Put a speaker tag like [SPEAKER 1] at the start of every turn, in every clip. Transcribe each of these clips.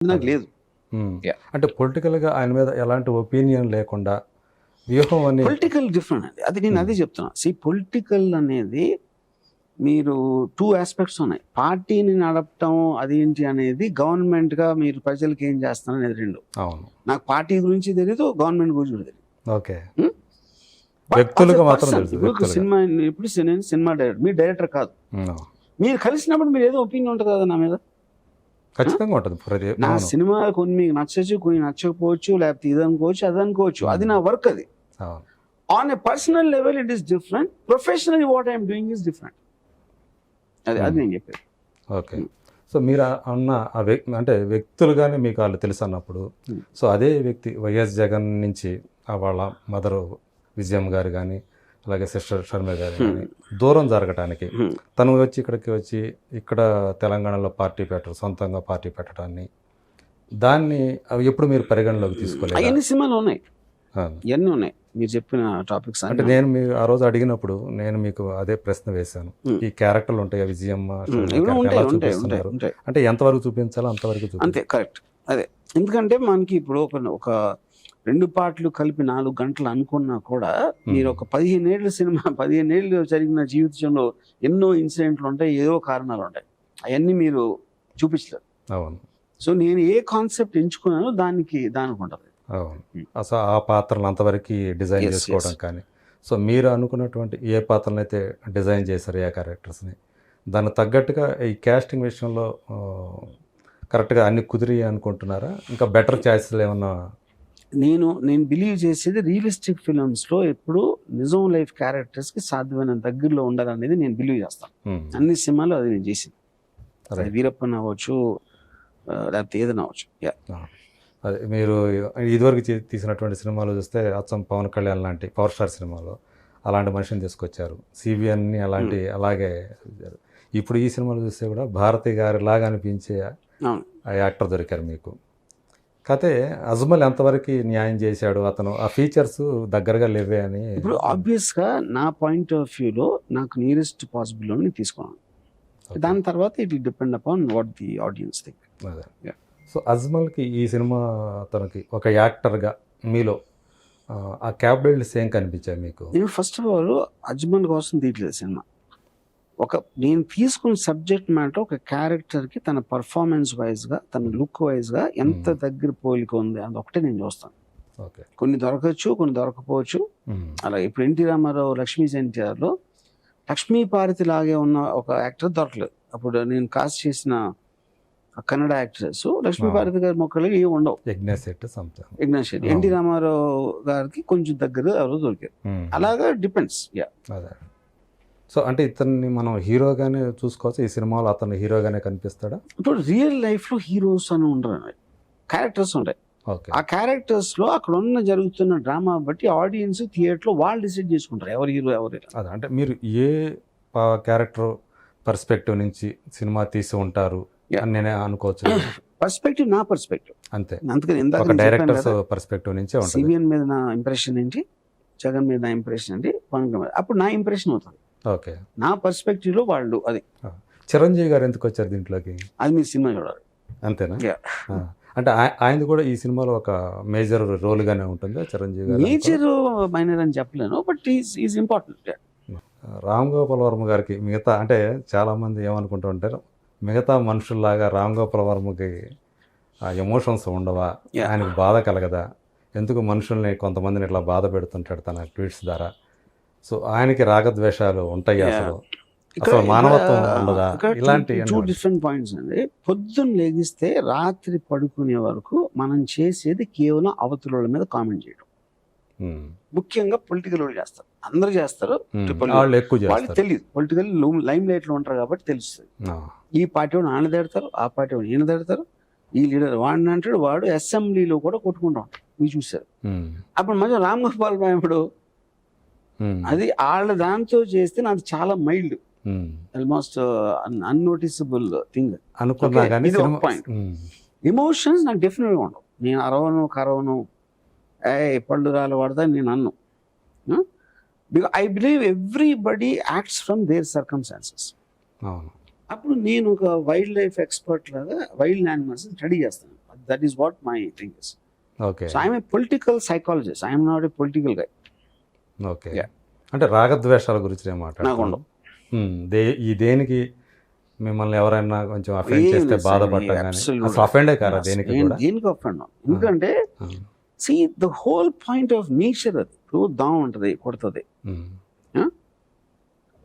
[SPEAKER 1] నాకు లేదు.
[SPEAKER 2] అంటే పొలిటికల్గా ఆయన మీద ఎలాంటి ఒపీనియన్ లేకుండా వ్యూహం అని
[SPEAKER 1] పొలిటికల్ డిఫరెంట్ అండి. అది నేను అదే చెప్తున్నా. పొలిటికల్ అనేది మీరు 2 ఆస్పెక్ట్స్ ఉన్నాయి. పార్టీని నడపటం అదేంటి అనేది, గవర్నమెంట్ గా మీరు ప్రజలకు ఏం చేస్తున్నారు అనేది 2.
[SPEAKER 2] అవును,
[SPEAKER 1] నాకు పార్టీ గురించి తెలియదు, గవర్నమెంట్ గురించి కూడా తెలియదు.
[SPEAKER 2] ఓకే, వ్యక్తులుగా మాత్రం తెలుసు.
[SPEAKER 1] ఇప్పుడు సినిమా, ఇప్పుడు నేను సినిమా డైరెక్టర్, మీరు డైరెక్టర్ కాదు. మీరు కలిసినప్పుడు మీరు ఏదో ఒపీనియన్ ఉంటుంది కదా నా మీద.
[SPEAKER 2] ఖచ్చితంగా ఉంటుంది.
[SPEAKER 1] నా సినిమా కొన్ని మీకు నచ్చచ్చు, కొన్ని నచ్చకపోవచ్చు, లేకపోతే ఇది అనుకోవచ్చు, అది అనుకోవచ్చు. అది నా వర్క్. అది on a personal level it is different. Professionally what I'm doing is different. అది నేను చెప్పేది.
[SPEAKER 2] ఓకే, సో మీరు అన్న ఆ అంటే వ్యక్తులుగానే మీకు వాళ్ళు తెలుసు అన్నప్పుడు, సో అదే వ్యక్తి వైఎస్ జగన్ నుంచి వాళ్ళ మదర్ విజయమ్మ గారు కానీ, అలాగే సిస్టర్ షర్మిల గారు కానీ దూరం జరగటానికి తను వచ్చి ఇక్కడికి వచ్చి ఇక్కడ తెలంగాణలో పార్టీ పెట్టరు, సొంతంగా పార్టీ పెట్టడాన్ని, దాన్ని ఎప్పుడు మీరు పరిగణలోకి తీసుకోలేదు?
[SPEAKER 1] ఎన్ని సినిమాలు ఉన్నాయి, ఎన్ని ఉన్నాయి మీరు చెప్పిన టాపిక్స్.
[SPEAKER 2] అంటే నేను మీరు ఆ రోజు అడిగినప్పుడు నేను మీకు అదే ప్రశ్న వేశాను. ఈ క్యారెక్టర్లు ఉంటాయి, విజయమ్మ ఎలా చూపిస్తున్నారు అంటే ఎంతవరకు చూపించాలో అంతవరకు చూపించాలి.
[SPEAKER 1] అంతే, కరెక్ట్. అదే, ఎందుకంటే మనకి ఇప్పుడు ఒక 2 పార్ట్లు కలిపి 4 గంటలు అనుకున్నా కూడా, మీరు ఒక 15 ఏళ్ళ సినిమా, 15 ఏళ్ళు జరిగిన జీవితంలో ఎన్నో ఇన్సిడెంట్లు ఉంటాయి, ఏదో కారణాలు ఉంటాయి, అవన్నీ మీరు చూపించలేరు.
[SPEAKER 2] అవును.
[SPEAKER 1] సో నేను ఏ కాన్సెప్ట్ ఎంచుకున్నానో దానికి ఉంటుంది.
[SPEAKER 2] అవును, అసలు ఆ పాత్రలు అంతవరకు డిజైన్ చేసుకోవడం కానీ, సో మీరు అనుకున్నటువంటి ఏ పాత్రలను అయితే డిజైన్ చేశారు, ఏ క్యారెక్టర్స్ని, దానికి తగ్గట్టుగా ఈ క్యాస్టింగ్ విషయంలో కరెక్ట్గా అన్ని కుదిరి అనుకుంటున్నారా? ఇంకా బెటర్ ఛాయిస్లు ఏమన్నా?
[SPEAKER 1] నేను బిలీవ్ చేసేది రియలిస్టిక్ ఫిల్మ్స్లో ఎప్పుడు నిజం లైఫ్ క్యారెక్టర్స్కి సాధ్యమైన దగ్గరలో ఉండాలనేది నేను బిలీవ్ చేస్తాను. అన్ని సినిమాలు అది నేను చేసింది. అది వీరప్పన్ అవ్వచ్చు, లేకపోతే ఏదైనా అవ్వచ్చు.
[SPEAKER 2] అదే మీరు ఇదివరకు తీసినటువంటి సినిమాలు చూస్తే అచ్చం పవన్ కళ్యాణ్ లాంటి పవర్ స్టార్ సినిమాలో అలాంటి మనిషిని తీసుకొచ్చారు, సిబిఎన్ని అలాగే. ఇప్పుడు ఈ సినిమాలు చూస్తే కూడా భారతి గారి లాగా అనిపించే యాక్టర్ దొరికారు మీకు. కాకపోతే అజ్మల్ ఎంతవరకు న్యాయం చేశాడు, అతను ఆ ఫీచర్స్ దగ్గరగా లేవే అని.
[SPEAKER 1] ఇప్పుడు ఆబ్వియస్గా నా పాయింట్ ఆఫ్ వ్యూలో నాకు నియరెస్ట్ పాసిబుల్ అని తీసుకున్నాను. దాని తర్వాత it will depend upon what the audience think.
[SPEAKER 2] అదే, సో అజ్మల్కి ఈ సినిమా తనకి ఒక యాక్టర్గా మీలో ఆ క్యాపబిలిటీస్ ఏం కనిపించాయి మీకు?
[SPEAKER 1] నేను ఫస్ట్ ఆఫ్ ఆల్ అజ్మల్ కోసం తీయట్లేదు సినిమా. నేను తీసుకున్న సబ్జెక్ట్ మ్యాటర్ ఒక క్యారెక్టర్కి తన పర్ఫార్మెన్స్ వైజ్గా, తన లుక్ వైజ్గా ఎంత దగ్గర పోలిక ఉంది అదొకటే నేను చూస్తాను.
[SPEAKER 2] ఓకే,
[SPEAKER 1] కొన్ని దొరకచ్చు, కొన్ని దొరకపోవచ్చు. అలా ఇప్పుడు ఎన్టీ రామారావు లక్ష్మీ ఎన్టీఆర్లో లక్ష్మీ పార్వతి లాగే ఉన్న ఒక యాక్టర్ దొరకలేదు. అప్పుడు నేను కాస్ట్ చేసిన కన్నడ యాక్టర్స్ లక్ష్మీ పార్వతి గారి మొక్కలు ఏమి ఉండవు.
[SPEAKER 2] యజ్ఞేష్ శెట్టి,
[SPEAKER 1] ఎన్టీ రామారావు గారికి కొంచెం దగ్గర ఎవరో దొరికారు. అలాగా డిపెండ్స్.
[SPEAKER 2] అదే, సో అంటే ఇతన్ని మనం హీరోగానే చూసుకోవచ్చు, ఈ సినిమాలో అతను హీరోగానే కనిపిస్తాడా?
[SPEAKER 1] ఇప్పుడు రియల్ లైఫ్లో హీరోస్ అని ఉండరు, క్యారెక్టర్స్ ఉంటాయి. ఆ క్యారెక్టర్స్లో అక్కడ ఉన్న జరుగుతున్న డ్రామా బట్టి ఆడియన్స్ థియేటర్లో వాళ్ళు డిసైడ్ చేసుకుంటారు ఎవరు హీరో ఎవరు.
[SPEAKER 2] అదే, అంటే మీరు ఏ క్యారెక్టర్ పర్స్పెక్టివ్ నుంచి సినిమా తీసి ఉంటారు అని నేనే అనుకోవచ్చు.
[SPEAKER 1] పర్స్పెక్టివ్ నా పర్స్పెక్టివ్ అంతే. అందుకని
[SPEAKER 2] ఇందాక డైరెక్టర్స్ పర్స్పెక్టివ్ నుంచే ఉంటుంది.
[SPEAKER 1] సిబిఎన్ మీద నా ఇంప్రెషన్ ఏంటి, జగన్ మీద నా ఇంప్రెషన్ ఏంటి, పవన్ కళ్యాణ్ అప్పుడు నా ఇంప్రెషన్ అవుతుంది.
[SPEAKER 2] ఓకే,
[SPEAKER 1] నా పర్స్పెక్టివ్ లో వాళ్ళు. అది
[SPEAKER 2] చిరంజీవి గారు ఎందుకు వచ్చారు దీంట్లోకి?
[SPEAKER 1] అది మీ సినిమా చూడాలి.
[SPEAKER 2] అంతేనా? అంటే ఆయనది కూడా ఈ సినిమాలో ఒక మేజర్ రోల్ గానే ఉంటుంది. చిరంజీవి గారు
[SPEAKER 1] మేజర్ మైనర్ అని చెప్పలేను, but is important.
[SPEAKER 2] Ram Gopal Varma గారికి మిగతా అంటే చాలా మంది ఏమనుకుంటూ ఉంటారు, మిగతా మనుషుల్లాగా రామ్ గోపాల్ వర్మకి ఎమోషన్స్ ఉండవా, ఆయనకు బాధ కలగదా, ఎందుకు మనుషుల్ని కొంతమందిని ఇట్లా బాధ పెడుతుంటాడు తన ట్వీట్స్ ద్వారా, సో ఆయనకి రాగద్వేషాలు ఉంటాయి, అసలు మానవత్వం ఉండదా? ఇలాంటి
[SPEAKER 1] 2 డిఫరెంట్ పాయింట్స్ అండి. పొద్దున్న లేగిస్తే రాత్రి పడుకునే వరకు మనం చేసేది కేవలం అవతల మీద కామెంట్ చేయడం. ముఖ్యంగా పొలిటికల్ వాళ్ళు చేస్తారు, అందరూ చేస్తారు, వాళ్ళు తెలియదు. పొలిటికల్ లైమ్ లైట్ లో ఉంటారు కాబట్టి తెలుస్తుంది. ఈ పార్టీ వాడు ఆయన తిడతారు, ఆ పార్టీ వాడు ఈయన తిడతారు, ఈ లీడర్ వాడిని అంటాడు, వాడు అసెంబ్లీలో కూడా కొట్టుకుంటా ఉంటాడు. మీరు చూసారు. అప్పుడు మధ్య రామ్ గోపాల్ ఇప్పుడు అది వాళ్ళ దాంతో చేస్తే నాకు చాలా మైల్డ్, ఆల్మోస్ట్ అన్నోటిసబుల్ థింగ్ అనుకున్నా. ఎమోషన్స్ నాకు డెఫినెట్గా ఉండవు. నేను అరవను కరవను, పళ్ళు రాలు వాడతా నేను అన్ను. Because I believe everybody acts from their circumstances. అప్పుడు నేను ఒక వైల్డ్ లైఫ్ ఎక్స్పర్ట్ లాగా వైల్డ్ యానిమల్స్ స్టడీ చేస్తాను. That is what my thing is.
[SPEAKER 2] Okay
[SPEAKER 1] so I'm a political psychologist, I'm not a political guy.
[SPEAKER 2] Okay అంటే రాగద్వేషాల గురించి ఏం
[SPEAKER 1] నాకు
[SPEAKER 2] మాట్లాడుతున్నాం
[SPEAKER 1] ఉండవు.
[SPEAKER 2] ఈ దేనికి మిమ్మల్ని ఎవరైనా కొంచెం అఫెండ్
[SPEAKER 1] ఏం
[SPEAKER 2] చేస్తే
[SPEAKER 1] లేదు
[SPEAKER 2] బాధపడటం
[SPEAKER 1] సార్,
[SPEAKER 2] కానీ
[SPEAKER 1] absolute
[SPEAKER 2] అసలు అఫెండే కారా దేనికి కూడా
[SPEAKER 1] దేనికి అఫెండ్? ఎందుకంటే see the whole point of nature అది. ఇప్పుడు దాం ఉంటుంది, కొడుతుంది,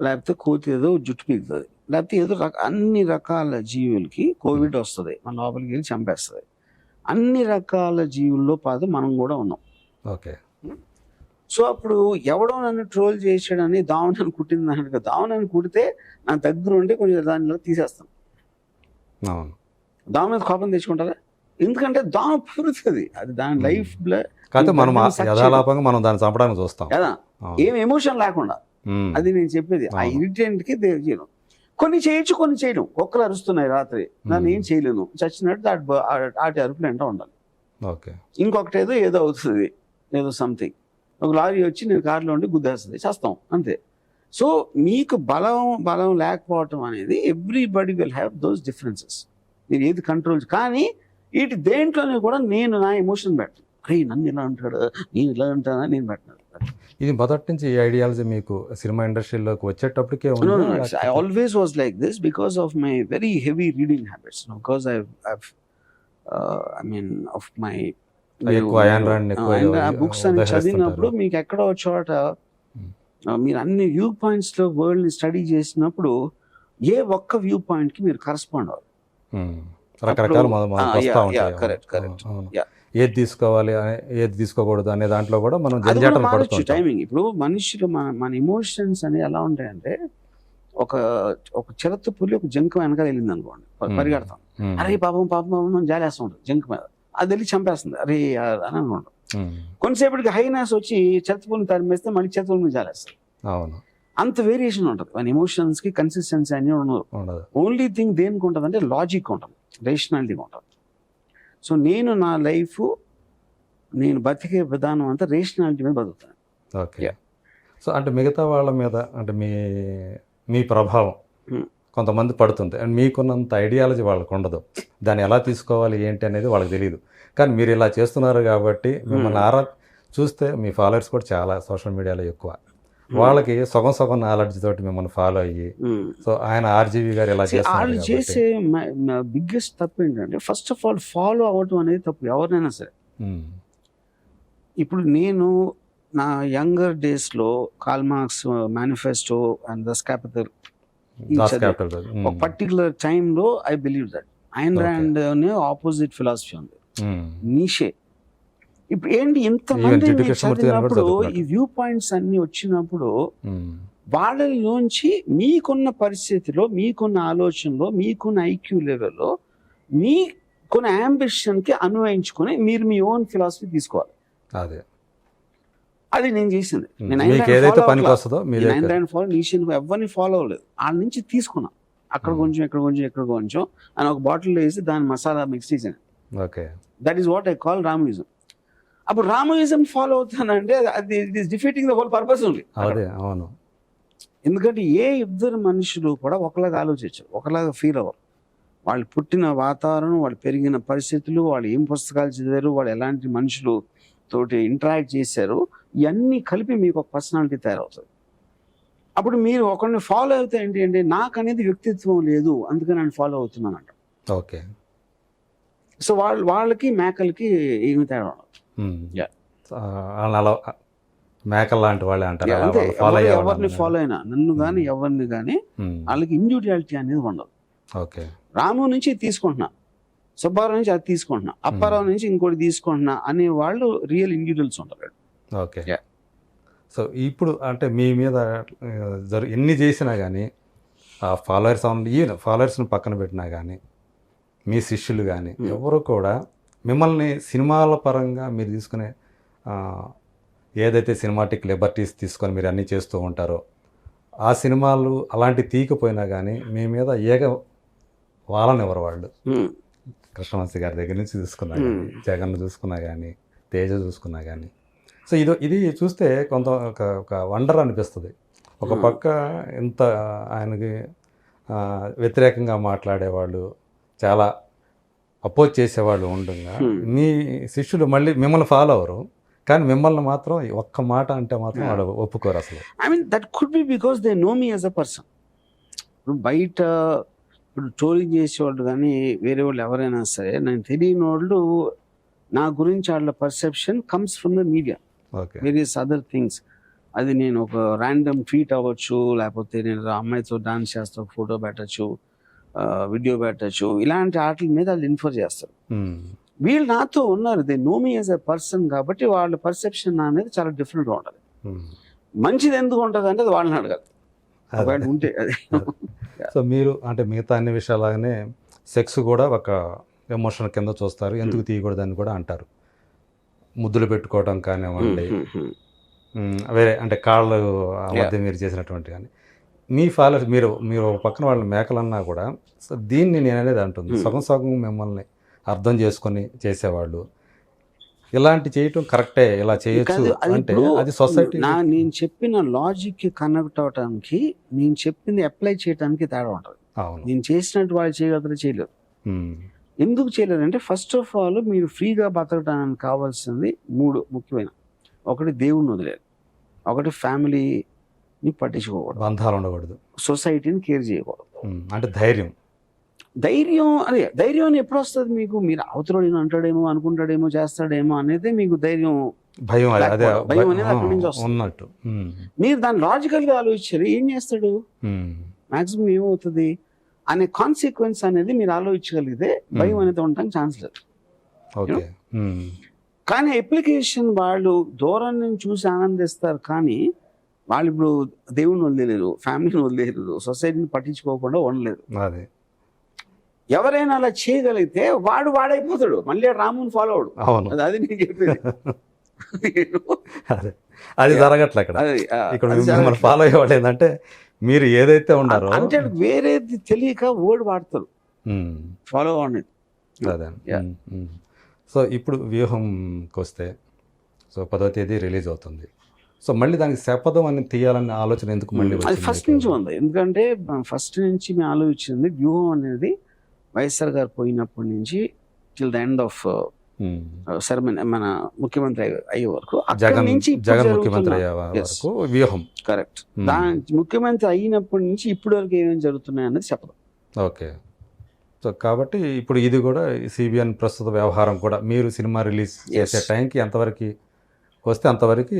[SPEAKER 1] లేకపోతే కోతి ఏదో జుట్టు పీకుతుంది, లేకపోతే ఏదో అన్ని రకాల జీవులకి కోవిడ్ వస్తుంది, మన లోపలికి వెళ్ళి చంపేస్తుంది. అన్ని రకాల జీవుల్లో పాటు మనం కూడా ఉన్నాం.
[SPEAKER 2] ఓకే
[SPEAKER 1] సో అప్పుడు ఎవడో నన్ను ట్రోల్ చేసాడని దావనని కుట్టింది అన్నట్టుగా, దావనని కుడితే నా దగ్గర ఉంటే కొంచెం దానిలో తీసేస్తాం.
[SPEAKER 2] అవును
[SPEAKER 1] దాని మీద కోపం తెచ్చుకుంటారా? ఎందుకంటే దామ పురుతుంది, అది దాని లైఫ్
[SPEAKER 2] కాకపోతే మనం యథాలాపంగా మనం దాన్ని చంపడానికి చూస్తాం
[SPEAKER 1] కదా, ఏం ఎమోషన్ లేకుండా. అది నేను చెప్పేది. ఆ ఇరిటెంట్కి చేయను. కొన్ని చేయొచ్చు, కొన్ని చేయడం. కుక్కలు అరుస్తున్నాయి రాత్రి, దాన్ని ఏం చేయలేను, చచ్చినట్టు ఆటి అరుపులు ఎంట ఉండాలి.
[SPEAKER 2] ఓకే
[SPEAKER 1] ఇంకొకటి ఏదో అవుతుంది, ఏదో సంథింగ్, ఒక లారీ వచ్చి నేను కారులో ఉండి గుద్దేస్తుంది, చేస్తాం అంతే. సో మీకు బలం లేకపోవటం అనేది everybody will have those differences. మీరు ఏది కంట్రోల్, కానీ వీటి దేంట్లోనే కూడా నేను నా ఎమోషన్ పెట్టను. అరే నన్ను ఇలా అంటాడు, నేను ఇలా అంటానా, నేను పెట్టను.
[SPEAKER 2] ఇది మొదటి నుంచి ఈ ఐడియాలజీ మీకు సినిమా ఇండస్ట్రీలోకి వచ్చేటప్పటికే
[SPEAKER 1] I always was like this because of my very heavy reading habits. Because I've of my books అని చదివినప్పుడు మీకు ఎక్కడో చోట మీరు అన్ని వ్యూ పాయింట్స్ లో వరల్డ్ ని స్టడీ చేసినప్పుడు ఏ ఒక్క వ్యూ పాయింట్ కి మీరు కరెస్పాండ్ అవ్వాలి.
[SPEAKER 2] రకరకాల ఏది తీసుకోవాలి ఏది తీసుకోకూడదు అనే దాంట్లో కూడా మనం జంజాటం పడుతుంది.
[SPEAKER 1] టైమింగ్ ఇప్పుడు మనుషులు మన ఎమోషన్స్ అని ఎలా ఉంటాయంటే, ఒక చిరత పులి ఒక జంక్ వెనకాల వెళ్ళింది అనుకోండి, పరిగెడతాం, అరే పాపం మనం జాలేస్తూ ఉంటుంది జంక్ మీద, అది వెళ్ళి చంపేస్తుంది, అరే అని అనుకుంటాం. కొంతసేపటికి హైనాస్ వచ్చి చిరతపుల్ని తరిమేస్తే మళ్ళీ చిరతపుల్ని జాలేస్తుంది.
[SPEAKER 2] అవును,
[SPEAKER 1] అంత వేరియేషన్ ఉంటుంది మన ఎమోషన్స్ కి, కన్సిస్టెన్సీ అని ఉండదు. ఓన్లీ థింగ్ దేనికి ఉంటుంది అంటే లాజిక్ ఉంటుంది, రేషనాలిటీ ఉంటుంది. సో నేను నా లైఫ్, నేను బతికే విధానం అంతా రేషనాలిటీ మీద బతుకుతాను.
[SPEAKER 2] ఓకే సో అంటే మిగతా వాళ్ళ మీద అంటే మీ ప్రభావం కొంతమంది పడుతుంది, అండ్ మీకున్నంత ఐడియాలజీ వాళ్ళకు ఉండదు, దాన్ని ఎలా తీసుకోవాలి ఏంటి అనేది వాళ్ళకి తెలియదు. కానీ మీరు ఇలా చేస్తున్నారు కాబట్టి మిమ్మల్ని చూస్తే మీ ఫాలోవర్స్ కూడా చాలా సోషల్ మీడియాలో ఎక్కువ, వాళ్ళకి సగం నాలెడ్జ్ తోటి మిమ్మల్ని ఫాలో అయ్యి, సో ఆయన ఆర్జీవి గారు ఇలా
[SPEAKER 1] వాళ్ళు చేసే బిగ్గెస్ట్ తప్పు ఏంటంటే, ఫస్ట్ ఆఫ్ ఆల్ ఫాలో అవ్వటం అనేది తప్పు ఎవరినైనా సరే. ఇప్పుడు నేను నా యంగర్ డేస్ లో Karl Marx manifesto and Das Kapital ఒక పర్టికులర్ టైమ్ లో I believe that Ayn Rand opposite philosophy ఉంది, నీషే. ఇప్పుడు ఏంటి ఇంతమంది చదివినప్పుడు ఈ వ్యూ పాయింట్స్ అన్ని వచ్చినప్పుడు వాళ్ళలోంచి మీకున్న పరిస్థితిలో, మీకున్న ఆలోచనలో, మీకున్న ఐక్యూ లెవెల్లో, మీకున్న అంబిషన్ కి అన్వయించుకొని మీరు మీ ఓన్ ఫిలాసఫీ తీసుకోవాలి. అది నేను చేసింది. ఎవరిని ఫాలో అవ్వలేదు, వాళ్ళ నుంచి తీసుకున్నా, అక్కడ కొంచెం ఇక్కడ కొంచెం అని ఒక బాటిల్ వేసి దాని మసాలా మిక్స్ చేశాను. That is what I call Ramaism. అప్పుడు రామయిజం ఫాలో అవుతానంటే అది it is defeating the whole purpose only.
[SPEAKER 2] అవును,
[SPEAKER 1] ఎందుకంటే ఏ ఇద్దరు మనుషులు కూడా ఒకలాగా ఆలోచించరు, ఒకలాగా ఫీల్ అవ్వరు. వాళ్ళు పుట్టిన వాతావరణం, వాళ్ళు పెరిగిన పరిస్థితులు, వాళ్ళు ఏం పుస్తకాలు చదివారు, వాళ్ళు ఎలాంటి మనుషులు తోటి ఇంటరాక్ట్ చేశారు, ఇవన్నీ కలిపి మీకు ఒక పర్సనాలిటీ తయారవుతుంది. అప్పుడు మీరు ఒకరిని ఫాలో అవుతే ఏంటి అంటే, నాకు అనేది వ్యక్తిత్వం లేదు అందుకని నేను ఫాలో అవుతున్నానంట.
[SPEAKER 2] ఓకే
[SPEAKER 1] సో వాళ్ళకి మేకలకి ఏమి తేడా ఉండదు.
[SPEAKER 2] మేకల్ లాంటి వాళ్ళే అంటారు.
[SPEAKER 1] ఎవరిని ఫాలో అయినా, నన్ను కానీ ఎవరిని కానీ, వాళ్ళకి ఇండివిజువాలిటీ అనేది ఉండదు.
[SPEAKER 2] ఓకే
[SPEAKER 1] రాము నుంచి తీసుకుంటున్నా, సుబ్బారావు నుంచి అది తీసుకుంటున్నా, అప్పారావు నుంచి ఇంకోటి తీసుకుంటున్నా అనే వాళ్ళు రియల్ ఇండివిజువల్స్ ఉంటారు.
[SPEAKER 2] ఓకే సో ఇప్పుడు అంటే మీ మీద ఎన్ని చేసినా కానీ, ఆ ఫాలోవర్స్ని పక్కన పెట్టినా కానీ, మీ శిష్యులు కానీ ఎవరు కూడా మిమ్మల్ని సినిమాల పరంగా మీరు తీసుకునే ఏదైతే సినిమాటిక్ లిబర్టీస్ తీసుకొని మీరు అన్నీ చేస్తూ ఉంటారో, ఆ సినిమాలు అలాంటి తీయకపోయినా కానీ మీ మీద వాళ్ళనివ్వరు వాళ్ళు. కృష్ణవంశీ గారి దగ్గర నుంచి చూసుకున్నా కానీ, జగన్ చూసుకున్నా కానీ, తేజ చూసుకున్నా కానీ, సో ఇది చూస్తే కొంత ఒక వండర్ అనిపిస్తుంది. ఒక పక్క ఇంత ఆయనకి వ్యతిరేకంగా మాట్లాడేవాళ్ళు, చాలా అపోజ్ చేసేవాళ్ళు ఉండగా మీ శిష్యులు మళ్ళీ మిమ్మల్ని ఫాలో అవ్వరు, కానీ మిమ్మల్ని మాత్రం ఒక్క మాట అంటే మాత్రం వాళ్ళు ఒప్పుకోరు అసలు.
[SPEAKER 1] I mean that could be because they know me as a person. ఇప్పుడు బయట ఇప్పుడు ట్రోలింగ్ చేసేవాళ్ళు కానీ వేరే వాళ్ళు ఎవరైనా సరే, నేను తెలియని వాళ్ళు నా గురించి వాళ్ళ perception comes from the media,
[SPEAKER 2] okay.
[SPEAKER 1] Various other things. అది నేను ఒక ర్యాండమ్ ట్వీట్ అవ్వచ్చు, లేకపోతే నేను అమ్మాయితో డాన్స్ చేస్తా ఫోటో పెట్టచ్చు, వీడియో పెట్టచ్చు, ఇలాంటి వాటి మీద వాళ్ళు ఇన్ఫర్ చేస్తారు. వీళ్ళు నాతో ఉన్నారు, they know me as a person, కాబట్టి వాళ్ళ పర్సెప్షన్ అనేది చాలా డిఫరెంట్గా ఉంటుంది. మంచిది ఎందుకు ఉంటుంది అంటే అది వాళ్ళని అడగాలి ఒకవేళ ఉంటే అది.
[SPEAKER 2] సో మీరు అంటే మిగతా అన్ని విషయాలాగానే సెక్స్ కూడా ఒక ఎమోషన్ కింద చూస్తారు, ఎందుకు తీయకూడదని కూడా అంటారు. ముద్దులు పెట్టుకోవడం కానివ్వండి, వేరే అంటే కాళ్ళు మధ్య మీరు చేసినటువంటి కానీ మీ ఫాలోవర్స్ మీరు ఒక పక్కన వాళ్ళ మేకలన్నా కూడా సో దీన్ని నేను అనేది అంటుంది సగం సగం మిమ్మల్ని అర్థం చేసుకొని చేసేవాళ్ళు ఇలాంటి చేయటం కరెక్టే, ఇలా చేయొచ్చు అంటే అది సొసైటీ.
[SPEAKER 1] నేను చెప్పిన లాజిక్ కనెక్ట్ అవడానికి, నేను చెప్పింది అప్లై చేయడానికి తేడా ఉంటుంది. నేను చేసినట్టు వాళ్ళు చేయగలరు, చేయలేరు. ఎందుకు చేయలేరు అంటే ఫస్ట్ ఆఫ్ ఆల్ మీరు ఫ్రీగా బతకడానికి కావాల్సింది 3 ముఖ్యమైన. ఒకటి దేవుణ్ణి వదిలేదు, ఒకటి ఫ్యామిలీని పట్టించుకోకూడదు,
[SPEAKER 2] బంధాలు ఉండకూడదు,
[SPEAKER 1] సొసైటీని కేర్ చేయకూడదు.
[SPEAKER 2] అంటే ధైర్యం
[SPEAKER 1] ధైర్యం ఎప్పుడు వస్తుంది మీకు? మీరు అవతల అంటాడేమో, అనుకుంటాడేమో, చేస్తాడేమో అనేది మీకు ధైర్యం,
[SPEAKER 2] భయం
[SPEAKER 1] అనేది అక్కడి నుంచి వస్తున్నట్టు. మీరు దాన్ని లాజికల్ గా ఆలోచించారు, ఏం చేస్తాడు, మాక్సిమం ఏమవుతుంది అనే కాన్సిక్వెన్స్ అనేది మీరు ఆలోచించగలిగితే భయం అనేది ఉండడానికి ఛాన్స్ లేదు. కానీ అప్లికేషన్ వాళ్ళు దూరం నుంచి చూసి ఆనందిస్తారు, కానీ వాళ్ళు ఇప్పుడు దేవుణ్ణి వదిలేరు, ఫ్యామిలీని వదిలేరు, సొసైటీని పట్టించుకోకుండా ఉండలేదు. ఎవరైనా అలా చేయగలిగితే వాడైపోతాడు, మళ్ళీ రాముని ఫాలో అవడు. అది నేను చెప్పేది.
[SPEAKER 2] అది జరగట్లే అక్కడ. ఇక్కడ మిమ్మల్ని ఫాలో అయ్యేవాళ్ళు ఏంటంటే మీరు ఏదైతే ఉన్నారో
[SPEAKER 1] అంటే వేరేది తెలియక ఓడి వాడతారు ఫాలో అనేది.
[SPEAKER 2] అదే. సో ఇప్పుడు వ్యూహంకి వస్తే సో 10వ తేదీ రిలీజ్ అవుతుంది. సో మళ్ళీ దానికి శపథం అని తీయాలనే ఆలోచన ఎందుకు మళ్ళీ?
[SPEAKER 1] అది ఫస్ట్ నుంచి ఉంది, ఎందుకంటే ఫస్ట్ నుంచి మేము ఆలోచించింది వ్యూహం అనేది వైఎస్ఆర్ గారు పోయినప్పటి నుంచి till the end of ceremony, మన ముఖ్యమంత్రి అయ్యే వరకు,
[SPEAKER 2] జగన్ ముఖ్యమంత్రి అయ్యే వరకు వ్యూహం.
[SPEAKER 1] కరెక్ట్. ముఖ్యమంత్రి అయినప్పటి నుంచి ఇప్పటి వరకు ఏమేమి జరుగుతున్నాయి అనేది చెప్పడం.
[SPEAKER 2] ఓకే. సో కాబట్టి ఇప్పుడు ఇది కూడా సిబిఎన్ ప్రస్తుత వ్యవహారం కూడా మీరు సినిమా రిలీజ్ చేసే టైంకి ఎంతవరకు వస్తే అంతవరకు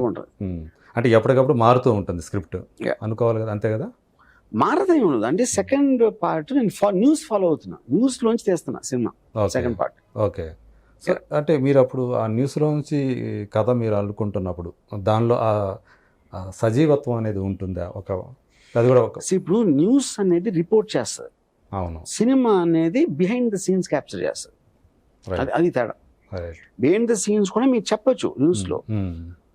[SPEAKER 1] ఉంటుంది.
[SPEAKER 2] అంటే ఎప్పటికప్పుడు మారుతూ ఉంటుంది స్క్రిప్ట్ అనుకోవాలి కదా, అంతే కదా?
[SPEAKER 1] మారదే ఉండదు. అంటే సెకండ్ పార్ట్ నేను న్యూస్ ఫాలో అవుతున్నా, న్యూస్ లోంచి తీస్తున్నా cinema second part.
[SPEAKER 2] Okay. So అంటే మీరు అప్పుడు ఆ న్యూస్లోంచి కథ మీరు అనుకుంటున్నప్పుడు దానిలో ఆ సజీవత్వం అనేది ఉంటుందా? అది కూడా
[SPEAKER 1] ఇప్పుడు న్యూస్ అనేది రిపోర్ట్ చేస్తుంది,
[SPEAKER 2] అవును,
[SPEAKER 1] సినిమా అనేది బిహైండ్ ద సీన్స్ క్యాప్చర్ చేస్తుంది. అది తేడా. బిహైండ్ ద సీన్స్ కూడా మీరు చెప్పచ్చు న్యూస్ లో,